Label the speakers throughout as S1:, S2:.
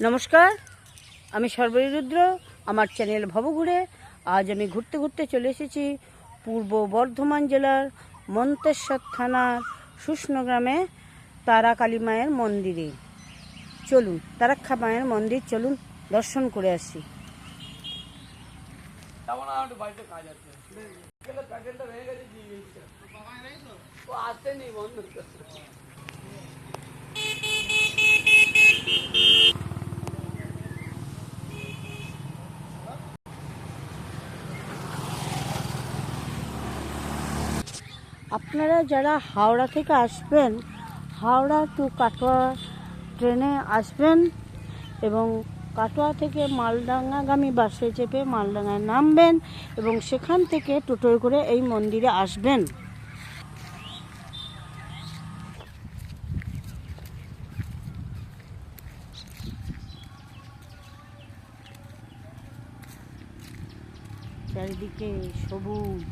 S1: নমস্কার, আমি সর্বরী রুদ্র। আমার চ্যানেল ভবঘুরে আজ আমি ঘুরতে ঘুরতে চলে এসেছি পূর্ব বর্ধমান জেলার মন্তেশ্বর থানার শুষ্ণ গ্রামে তারা কালী মায়ের মন্দিরে। চলুন তারাক্ষা মায়ের মন্দির চলুন দর্শন করে আসি। আপনারা যারা হাওড়া থেকে আসবেন, হাওড়া টু কাটোয়া ট্রেনে আসবেন এবং কাটোয়া থেকে মালডাঙ্গাগামী বাসে চেপে মালডাঙ্গায় নামবেন এবং সেখান থেকে টোটোয় করে এই মন্দিরে আসবেন। চারিদিকে সবুজ,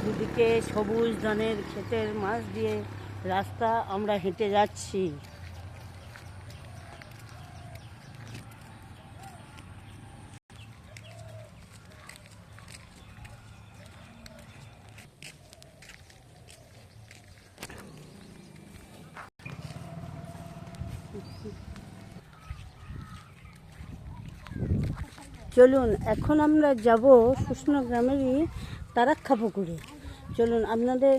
S1: দুদিকে সবুজ ধানের ক্ষেতের মাঝ দিয়ে রাস্তা আমরা হেঁটে যাচ্ছি। চলুন এখন আমরা যাব শুষ্ণ গ্রামেরই তারাক্ষা পুকুরে। চলুন আপনাদের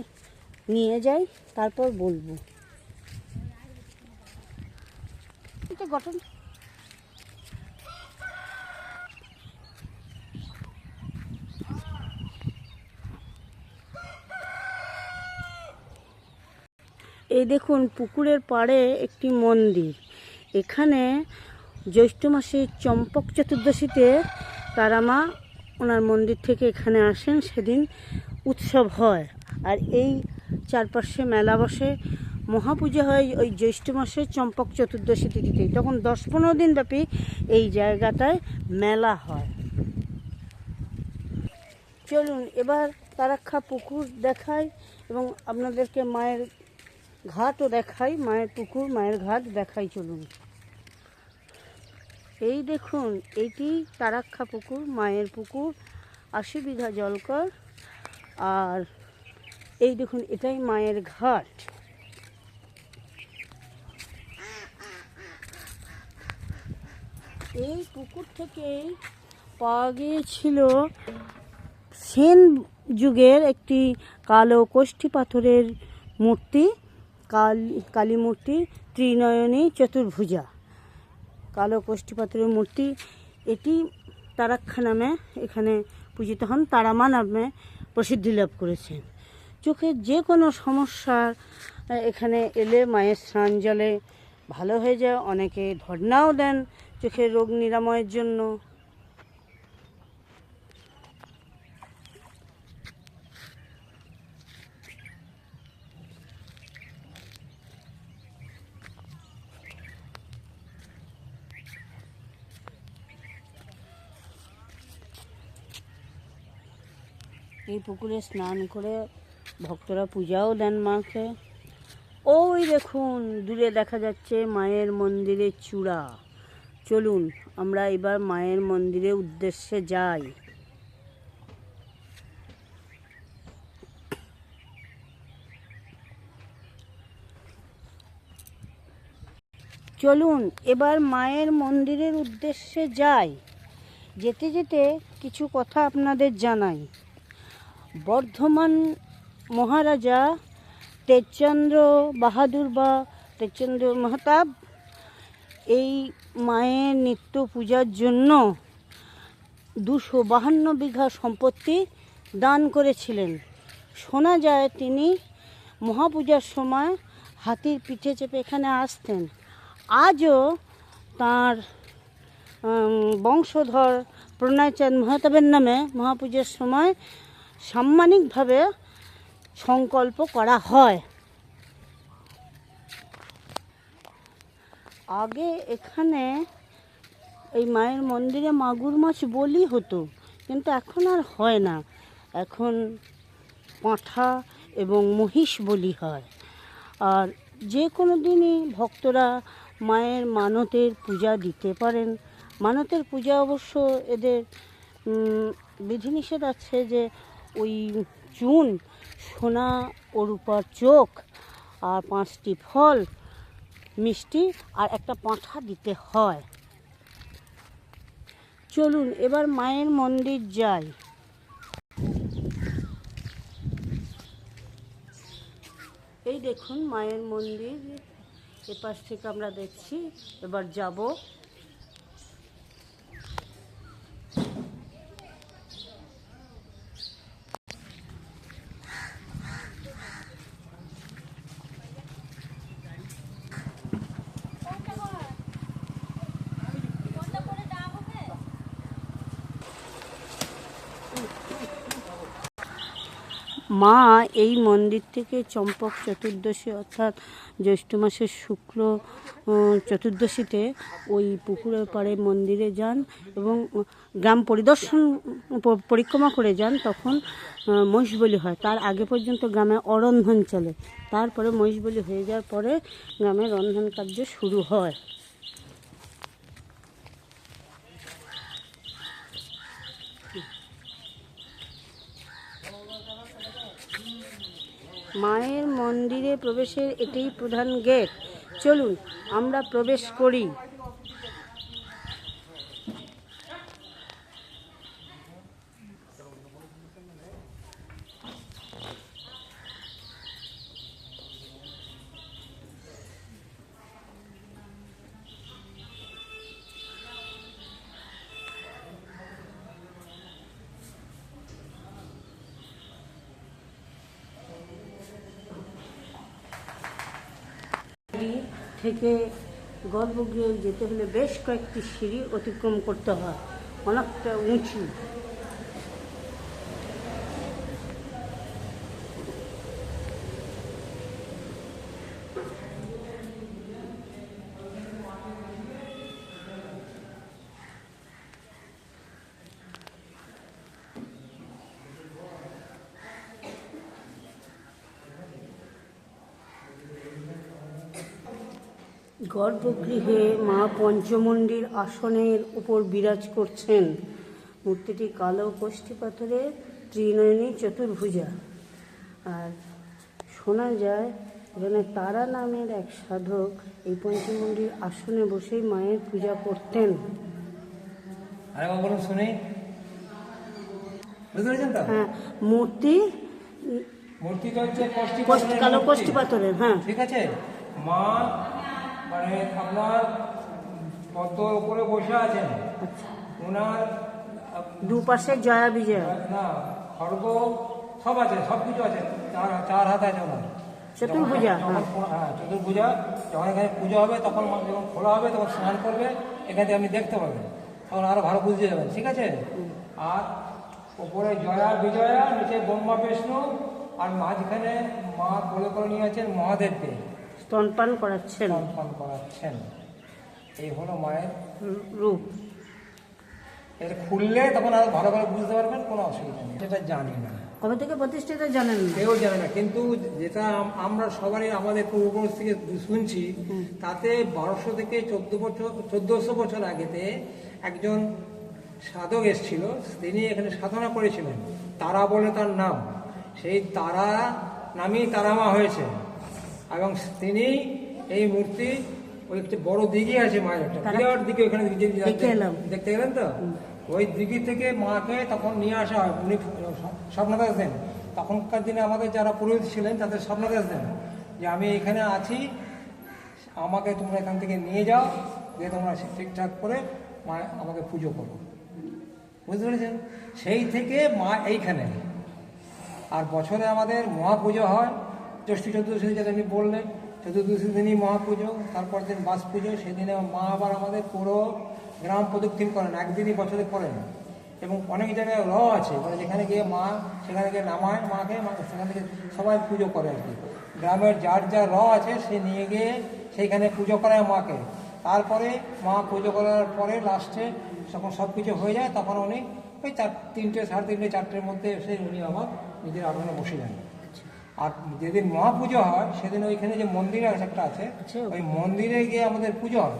S1: নিয়ে যাই, তারপর বলবো। এটা গঠন এই দেখুন, পুকুরের পাড়ে একটি মন্দির। এখানে জ্যৈষ্ঠ মাসের চম্পক চতুর্দশীতে তারামা ওনার মন্দির থেকে এখানে আসেন, সেদিন উৎসব হয়। আর এই চারপাশে মেলা বসে, মহাপূজা হয় ওই জ্যৈষ্ঠ মাসের চম্পক চতুর্দশী তিথিতে। তখন 10-15 দিন ব্যাপী এই জায়গাটায় মেলা হয়। চলুন এবার তারাক্ষা পুকুর দেখাই এবং আপনাদেরকে মায়ের ঘাটও দেখাই। মায়ের পুকুর, মায়ের ঘাট দেখাই। চলুন। এই দেখুন, এইটি তারাক্ষা পুকুর, মায়ের পুকুর, 80 বিঘা জলকর। আর এই দেখুন, এটাই মায়ের ঘাট। এই পুকুর থেকেই পাওয়া গিয়েছিল সেন যুগের একটি কালো কোষ্ঠী পাথরের মূর্তি, কালী মূর্তি, ত্রিনয়নী চতুর্ভুজা কালো কোষ্ঠী পাথরের মূর্তি। এটি তারাক্ষা নামে এখানে পূজিত হন, তারামা নামে প্রসিদ্ধি লাভ করেছেন। চোখের যে কোনো সমস্যার এখানে এলে মায়ের স্নান জলে ভালো হয়ে যায়। অনেকে ধর্নাও দেন চোখের রোগ নিরাময়ের জন্য। এই পুকুরে স্নান করে ভক্তরা পূজাও দেন মাকে। ওই দেখুন, দূরে দেখা যাচ্ছে মায়ের মন্দিরের চূড়া। চলুন আমরা এবার মায়ের মন্দিরের উদ্দেশ্যে যাই। চলুন এবার মায়ের মন্দিরের উদ্দেশ্যে যাই। যেতে যেতে কিছু কথা আপনাদের জানাই। বর্ধমান মহারাজা তেজচন্দ্র বাহাদুর বা তেজচন্দ্র মহতাব এই মায়ের নিত্য পূজার জন্য 252 বিঘা সম্পত্তি দান করেছিলেন। শোনা যায় তিনি মহাপূজার সময় হাতির পিঠে চেপে এখানে আসতেন। আজও তাঁর বংশধর প্রণয়চাঁদ মহতাবের নামে মহাপূজার সময় সাম্মানিকভাবে সংকল্প করা হয়। আগে এখানে এই মায়ের মন্দিরে মাগুর মাছ বলি হতো, কিন্তু এখন আর হয় না। এখন পাঁঠা এবং মহিষ বলি হয়। আর যে কোনো দিনই ভক্তরা মায়ের মানতের পূজা দিতে পারেন। মানতের পূজা অবশ্য এদের বিধিনিষেধ আছে যে ওই চুন, সোনা ও রূপার চোখ আর 5টি ফল, মিষ্টি আর একটা পাঁঠা দিতে হয়। চলুন এবার মায়ের মন্দির যাই। এই দেখুন মায়ের মন্দির, এপাশ থেকে আমরা দেখছি। এবার যাব। মা এই মন্দির থেকে চম্পক চতুর্দশী অর্থাৎ জ্যৈষ্ঠ মাসের শুক্ল চতুর্দশীতে ওই পুকুরের পাড়ে মন্দিরে যান এবং গ্রাম পরিক্রমা করে যান। তখন মহিষ বলি হয়। তার আগে পর্যন্ত গ্রামে অরন্ধন চলে। তারপরে মহিষ বলি হয়ে যাওয়ার পরে গ্রামে রন্ধন কার্য শুরু হয়। মায়ের মন্দিরে প্রবেশের এটাই প্রধান গেট। চলুন আমরা প্রবেশ করি। থেকে গর্ভগৃহে যেতে হলে বেশ কয়েকটি সিঁড়ি অতিক্রম করতে হয়, অনেকটা উঁচু। গর্ভগৃহে মা পঞ্চমুণ্ডির আসনের উপর বিরাজ করছেন। মূর্তিটি কালো কোষ্ঠী পাথরের, ত্রিনয়নী চতুর্ভুজা। আর শোনা যায় এখানে তারা নামের এক সাধক এই পঞ্চমুণ্ডির আসনে বসেই মায়ের পূজা করতেন। হ্যাঁ, মূর্তি কালো কোষ্ঠী পাথরের। হ্যাঁ,
S2: ঠিক আছে। মা মানে আপনার কত উপরে বসে আছেন, ওনার
S1: দুপাশে জয়া বিজয়া
S2: না খড়গ সব আছে, সব কিছু আছে। চার হাত আছে ওনার।
S1: চতুর্ভুজা।
S2: হ্যাঁ, চতুর্ভুজা। যখন এখানে পুজো হবে তখন যখন খোলা হবে তখন স্নান করবে, এখানে আপনি দেখতে পাবেন, তখন আরো ভালো বুঝতে যাবেন। ঠিক আছে। আর উপরে জয়া বিজয়া, নিচে ব্রহ্মা বিষ্ণু, আর মাঝখানে মা কোলে করে নিয়ে আছেন মহাদেবকে,
S1: স্তনপান করাচ্ছেন।
S2: এই হলো মায়ের
S1: রূপ।
S2: এর খুললে তখন আরো ভালো করে বুঝতে পারবেন, কোনো অসুবিধা নেই। সেটা জানি না
S1: কবে থেকে প্রতিষ্ঠিত জানেন না,
S2: কেউ জানে না, কিন্তু যেটা আমরা সবারই আমাদের পূর্বপুরুষ থেকে শুনছি, তাতে 1200 থেকে 1400 বছর আগেতে একজন সাধক এসেছিল। তিনি এখানে সাধনা করেছিলেন, তারা বলে তার নাম। সেই তারা নামেই তারামা হয়েছে। এবং তিনি এই মূর্তি, ওই একটি বড় দিঘি আছে মায়ের, একটা বিরাট দিঘি, ওখানে দেখতে গেলেন তো, ওই দিঘি থেকে মাকে তখন নিয়ে আসা হয়। উনি স্বপ্নাদেশ দেন। তখনকার দিনে আমাদের যারা পুরোহিত ছিলেন তাদের স্বপ্নাদেশ দেন যে আমি এখানে আছি, আমাকে তোমরা এখান থেকে নিয়ে যাও, দিয়ে তোমরা ঠিকঠাক করে মা আমাকে পুজো করো। বুঝতে পেরেছেন? সেই থেকে মা এইখানে। আর বছরে আমাদের মহাপুজো হয় জ্যৈষ্ঠ চতুর্দশী, যেটা আমি বললেন, চতুর্দশী দিনই মহাপুজো, তারপর দিন বাস পুজো। সেদিনে মা আবার আমাদের পুরো গ্রাম প্রদক্ষিণ করেন, একদিনই বছরে করেন। এবং অনেক জায়গায় র আছে, মানে যেখানে গিয়ে মা সেখানে গিয়ে নামায় মাকে, সেখান থেকে সবাই পুজো করে আর কি। গ্রামের যার যা র আছে সে নিয়ে গিয়ে সেইখানে পুজো করায় মাকে। তারপরে মা পুজো করার পরে লাস্টে যখন সব কিছু হয়ে যায় তখন উনি ওই 3টে, 3:30, 4টের মধ্যে এসে উনি আবার নিজের আগুনে বসে যান। আর যেদিন মহাপুজো হয় সেদিন ওইখানে যে মন্দির একটা আছে,
S1: আচ্ছা।
S2: ওই মন্দিরে গিয়ে আমাদের পুজো হয়,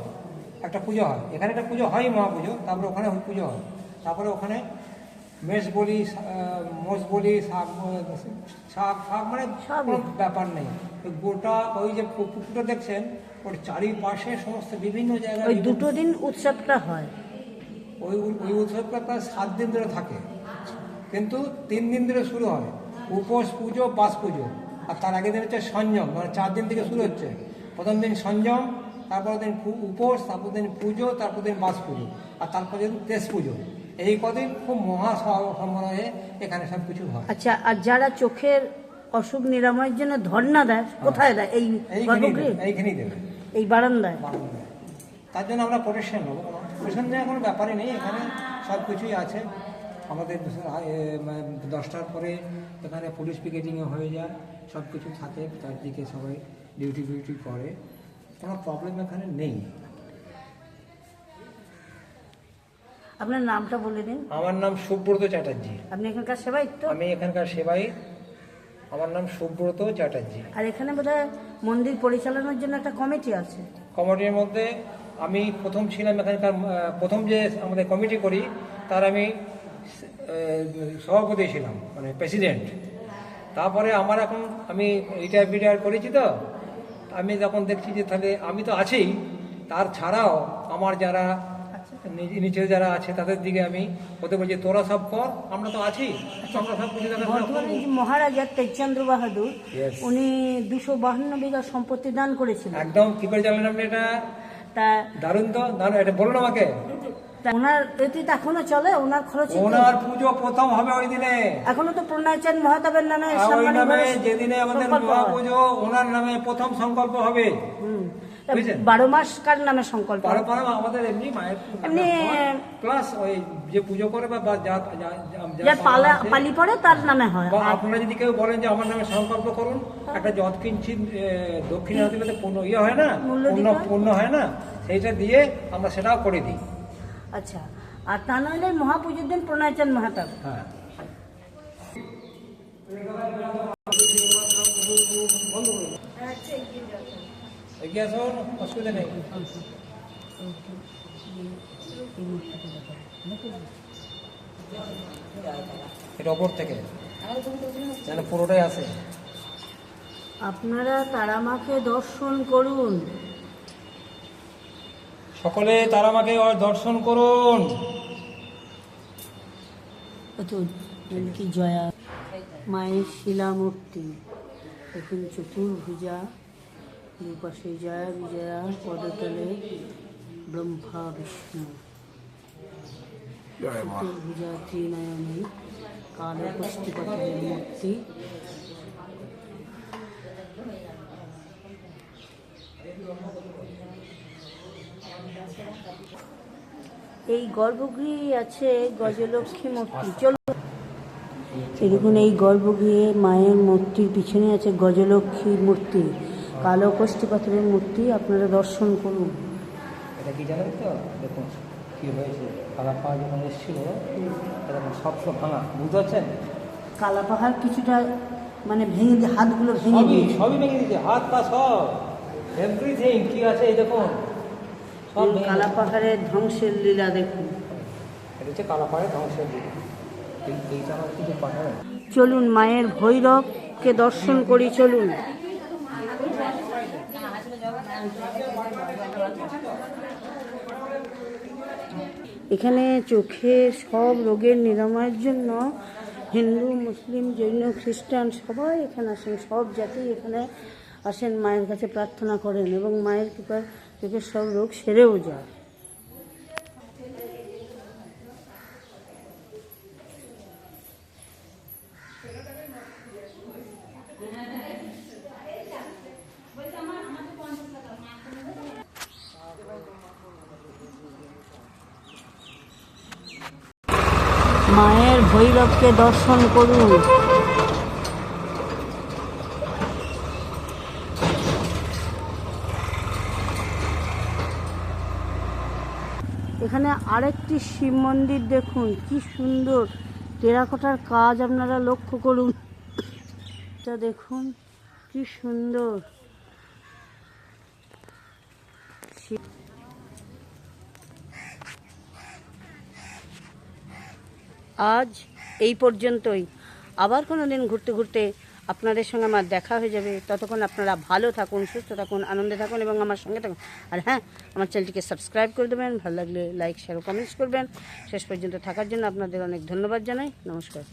S2: একটা পুজো হয়। এখানে একটা পুজো হয় মহাপুজো, তারপরে ওখানে পুজো হয়। তারপরে ওখানে মেষ বলি, মোষ বলি, শাক শাক শাক মানে
S1: সবই।
S2: কোনো ব্যাপার নেই। ওই গোটা ওই যে পুকুরটা দেখছেন, ওর চারিপাশে সমস্ত বিভিন্ন জায়গায়
S1: ওই দুটো দিন উৎসবটা হয়।
S2: ওই ওই উৎসবটা প্রায় 7 দিন ধরে থাকে, কিন্তু 3 দিন ধরে শুরু হয় উপোস পুজো, বাস পুজো। আর তার আগের দিন হচ্ছে সংযম, মানে 4 দিন থেকে শুরু হচ্ছে। প্রথম দিন সংযম, তারপর দিন উপোস, তারপর দিন পুজো, তারপর দিন বাস পুজো, আর তারপর দিন তেজ পুজো। এই কদিন খুব মহা সমারোহে এখানে সব কিছু হয়।
S1: আচ্ছা, আর যারা চোখের অসুখ নিরাময়ের জন্য ধর্ণা দেয়, কোথায় দেয়? এই গর্ভগৃহে,
S2: এইখানেই দেবে,
S1: এই বারান্দায়।
S2: বারান্দায়। তার জন্য আমরা প্রোটেকশন নেবো, প্রোটেকশন নেওয়ার কোনো ব্যাপারই নেই। এখানে সব কিছুই আছে। আমাদের 10টার পরে এখানে পুলিশ পিকেটিংয়ে হয়ে যায়, সব কিছু থাকে, চারদিকে সবাই ডিউটি করে, কোনো প্রবলেম এখানে নেই।
S1: আপনার নামটা বলে দিন।
S2: আমার নাম সুব্রত চ্যাটার্জি।
S1: আপনি এখানকার সেবায়িত তো?
S2: আমি এখানকার সেবায়িত। আমার নাম সুব্রত চ্যাটার্জি।
S1: আর এখানে বোধহয় মন্দির পরিচালনার জন্য একটা কমিটি আছে।
S2: কমিটির মধ্যে আমি প্রথম ছিলাম এখানকার, প্রথম যে আমাদের কমিটি করি তার আমি সভাপতি ছিলাম, মানে প্রেসিডেন্ট। তারপরে আমার এখন আমি রিটায়ার করেছি, তো আমি যখন দেখছি যে তাহলে আমি তো আছেই, তার ছাড়াও আমার যারা নিচে যারা আছে তাদের দিকে আমি ওদের বলছি তোরা সব কর, আমরা তো আছি, আমরা সব কিছু
S1: বর্তমানে যে মহারাজা তেজচন্দ্র বাহাদুর, উনি 252 বিঘা সম্পত্তি দান করেছিলেন।
S2: একদম। কি করে জানলেন আপনি এটা?
S1: তা
S2: দারুণ তো, দারুণ। এটা বলুন আমাকে।
S1: ওনার অতীত এখনো চলে, ওনার খরচে
S2: ওনার পুজো প্রথম হবে ওই দিনে,
S1: এখনো তো প্রণয়চাঁদ মহাতাবের নামে
S2: ওই
S1: সম্মানী
S2: নামে
S1: ভাবে
S2: যেদিনে আমাদের
S1: সংকল্প হয়।
S2: মহাপুজো, ওনার নামে প্রথম সংকল্প হবে।
S1: তা
S2: বুঝলেন?
S1: 12 মাস কার নামে সংকল্প হয়?
S2: পারো আমাদের এমনি মায়ের
S1: এমনি
S2: প্লাস ওই যে পুজো করে বা
S1: যার পালি পড়ে তার নামে হয়।
S2: বা আপনারা যদি কেউ বলেন যে আমার নামে সংকল্প করুন, একটা যৎ কিঞ্চিত দক্ষিণা দিলে তো পূর্ণ ইয়ে হয় না, পূর্ণ হয় না, সেইটা দিয়ে আমরা সেটাও করে দিই।
S1: আচ্ছা, আর তা নইলে মহাপুজোর দিন প্রণয়চাঁদ মহাতাব।
S2: হ্যাঁ। এগিয়ে আসুন, অসুবিধা নেই। এটা ওপর থেকে যেন পুরোটাই আসে।
S1: আপনারা তারামাকে দর্শন করুন।
S2: সকলে তারামাকে দর্শন করুন।
S1: কি জয়া মায়ের শিলামূর্তি, এখন চতুর্ভুজা, দুপাশে জয়া বিজয়া, পদতলে ব্রহ্মা বিষ্ণু, চতুর্ভুজা ত্রিনয়নী, কালো কষ্টিপাথরের মূর্তি। এই গর্ভগৃহে আছে গজলক্ষ্মী মূর্তি। চলো, এরকম এই গর্ভগৃহে মায়ের মূর্তির পিছনে আছে গজলক্ষ্মীর মূর্তি, কালো কষ্টি পাথরের মূর্তি। আপনারা দর্শন করুন।
S2: এটা কি জানেন তো? দেখুন কি হয়েছে, কালাপাহাড় যখন এসেছিল এরকম সব ভাঙা, বুঝতে পারছেন?
S1: কালা পাহাড় কিছুটা মানে ভেঙে দিয়ে, হাতগুলো ভেঙে দিয়ে,
S2: সবই ভেঙে দিয়েছে, হাত পা সব, এভরিথিং কি আছে এই দেখুন সব ভেঙে
S1: কালা
S2: গেছে।
S1: পাহাড়ের ধ্বংসের লীলা দেখুন।
S2: এটা হচ্ছে কালাপাহাড়ের ধ্বংসের দিকে। এইটা আমার কিছু পাঠাবে।
S1: চলুন মায়ের ভৈরবকে দর্শন করি, চলুন। এখানে চোখের সব রোগের নিরাময়ের জন্য হিন্দু, মুসলিম, জৈন, খ্রিস্টান সবাই এখানে আসেন, সব জাতি এখানে আসেন, মায়ের কাছে প্রার্থনা করেন এবং মায়ের কৃপায় চোখের সব রোগ সেরেও যায়। মায়ের ভৈরবকে দর্শন করুন। এখানে আরেকটি শিব মন্দির দেখুন, কি সুন্দর টেরাকোটার কাজ, আপনারা লক্ষ্য করুন। এটা দেখুন কি সুন্দর। আজ এই পর্যন্তই। আবার কোনো দিন ঘুরতে ঘুরতে আপনাদের সঙ্গে আমার দেখা হয়ে যাবে। ততক্ষণ আপনারা ভালো থাকুন, সুস্থ থাকুন, আনন্দে থাকুন এবং আমার সঙ্গে থাকুন। আর হ্যাঁ, আমার চ্যানেলটিকে সাবস্ক্রাইব করে দেবেন, ভালো লাগলে লাইক শেয়ার ও কমেন্টস করবেন। শেষ পর্যন্ত থাকার জন্য আপনাদের অনেক ধন্যবাদ জানাই। নমস্কার।